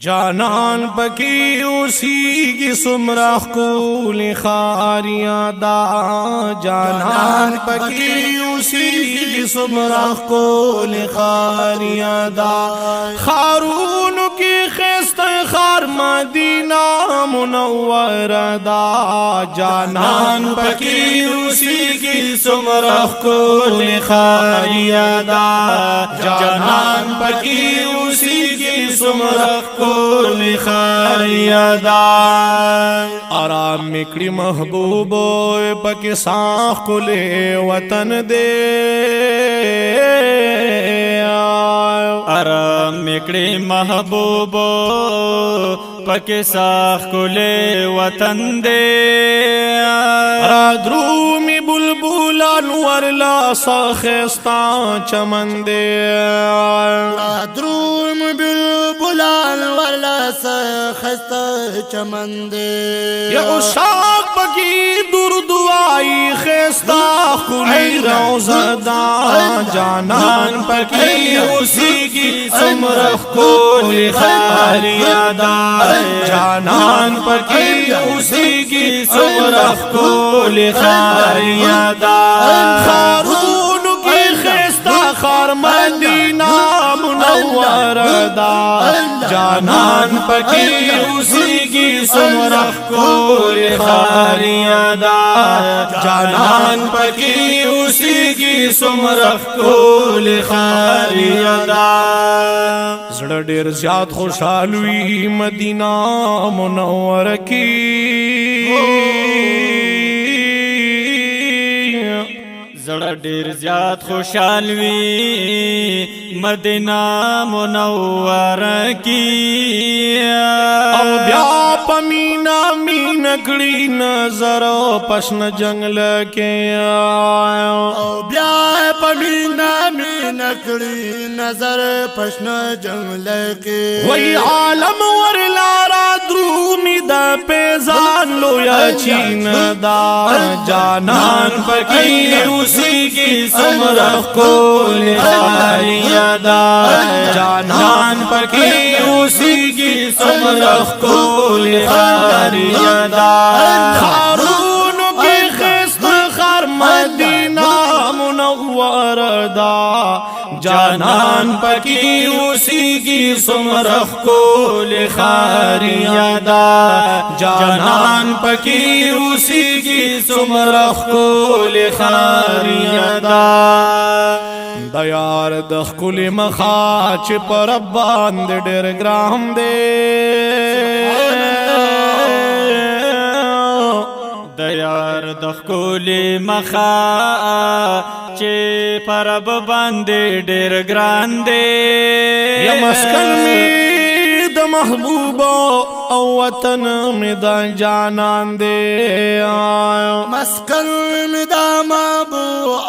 جانان پکی اوسیگی سمرا خکول خاریاں دا جانان پکی اوسیگی سمرا خکول خاریاں دا خارون کی خست خار مدینہ منور دا جانان پکی اوسیگی سمرا خکول خاریاں دا جانان پکی اوسیگی سمرا کول خاریادا آرام مکڑی محبوبو پک ساخ کلے وطن دے آرام مکڑی محبوبو پک ساخ کلے وطن دے درومی بلبلان ورلا سخستان چمن دے دروم بلبلان ورلا سخستان چمن دے یا اشاق پکی دور دعائی خستا کلی روزدہ جانان پکی اسی کی سمرخ کول خاریادا جانان پکی اسی کی سمرخ کول خاریادا خارون کی خستا خار مدینہ منور دا جانان پکی اسی کی سمرخ کول خاریادا جانان پکی اسی کی سمرخ کول خاریادا زړه ډیر زیات خوشحالوي مدینہ منور کی زړه ډیر زیات خوشحال وي مدینہ منور کی او بیا پمینا مین کړي نظر پشن جنگل کې او بیا پمینا مین کړي نظر پشن جنگل کې وای عالم ورلا را درومی دا پیزان لویا چین دا جانان پکی اسی کی سمرخ کول خاریادا جانان پکی اسی کی سمرخ کول خاریادا خارون کی خست خار مدینہ منور دا جانان پکی اسی کی سمرخ کول خاریادا جانان پکی اسی کی سمرخ کول خاریادا دا یار د خکل مخا چې پر باندې ډېر ګرام دی د یار د خکل مخا چې پر باندې ډېر ګران دی یا مسکن می د محبوب او وطن می د جانان دی مسکن می د محبوب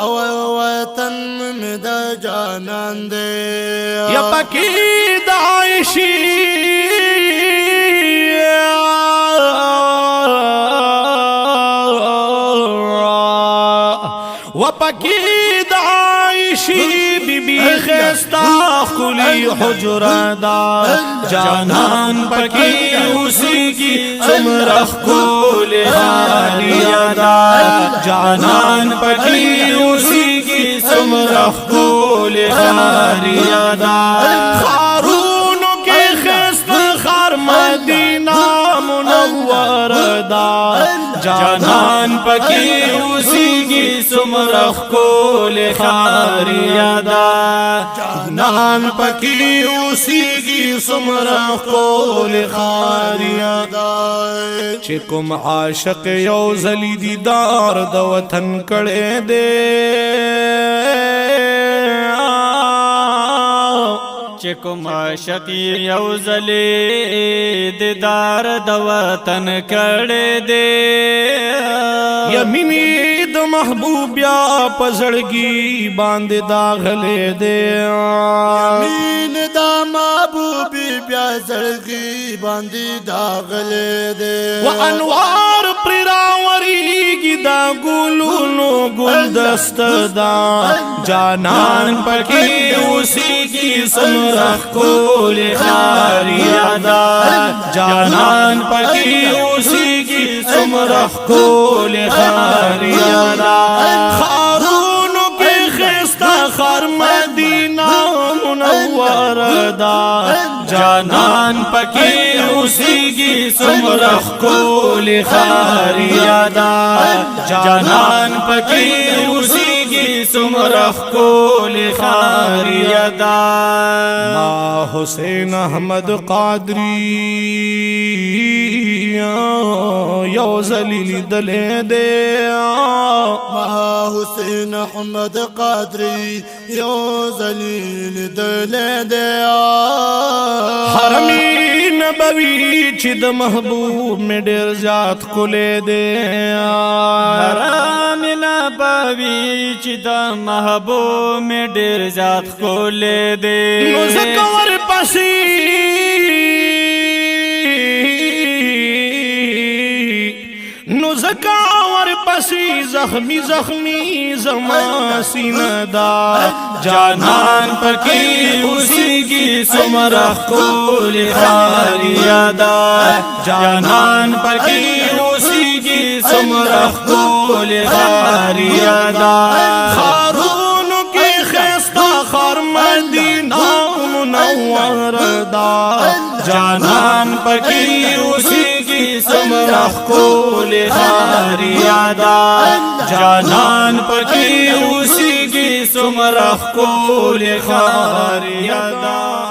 او وطن می د جانان دی یا پکی د عائشی و پکی د عائشی بی بی خستا خلی حجر دا جانان پکی اسی کی سمرخ کول خاریادا جانان پکی اسی کی سمرخ کول خاریادا خارون کے خست خار مدینہ منور دا جانان پکی اسی کی سمرخ کول خاریادا جانان پکی اسی کی سمرخ کول خاریادا چې کوم عاشق یو زلی دیدار د وطن کړه دے چې کوم عاشق یو ځلې دیدار د وطن کړه دے یمینی د محبوب یا پزړګي باندې داغله دے یمین د محبوبي بیا زړګي باندې داغلې دې و انوار پر راوريږي دا ګلونو ګلدست دا جانان پکې اوسېږي څومره ښکلې ښاریا دا جانان پکې اوسېږي څومره ښکلې ښاریا دا ښارونو کې ښایسته ښار مدینه منوره دا جانان پکې اوسېږي څومره ښکلې ښاریا دا جانان پکې اوسېږي څومره ښکلې ښاریا دا ما حسین احمد قادری یو ځلې لیدلې دی ما حسین احمد قادری یو ځلې لیدلې دی حرمي نبوي چې د محبوب مې ډېر زیات ښکلی دی حرم نبوي چې د محبوب مې ډېر زیات ښکلی دی نو ځکه ورپسې زخمی زخمی زما سینه دا جانان پکې اوسېږي څومره ښکلې ښاریا دا جانان پکې اوسېږي څومره ښکلې ښاریا دا ښارونو کې ښایسته ښار مدینه منوره دا جانان پکې اوسېږي څومره ښکلې ښاریا دا جانان پکې اوسېږي څومره ښکلې ښاریا دا